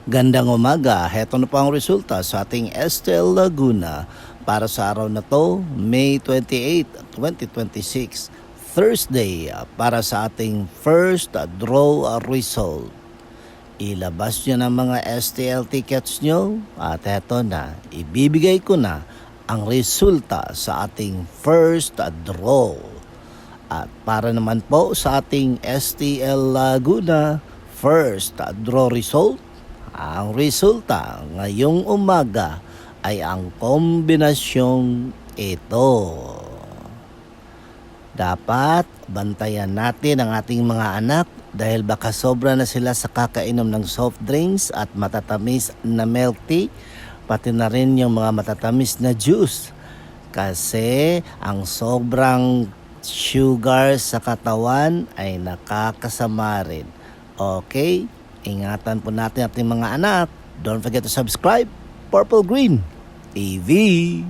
Gandang umaga, heto na po ang resulta sa ating Estel Laguna para sa araw na to, May 28, 2026, Thursday, para sa ating first draw result. Ilabas nyo ng mga STL tickets nyo at heto na, ibibigay ko na ang resulta sa ating first draw. At para naman po sa ating STL Laguna first draw result, ang resulta ngayong umaga ay ang kombinasyong ito. Dapat bantayan natin ang ating mga anak dahil baka sobra na sila sa kakainom ng soft drinks at matatamis na milk tea, pati na rin yung mga matatamis na juice. Kasi ang sobrang sugar sa katawan ay nakakasama rin. Okay? Ingatan po natin ating mga anak. Don't forget to subscribe. Purple Green TV.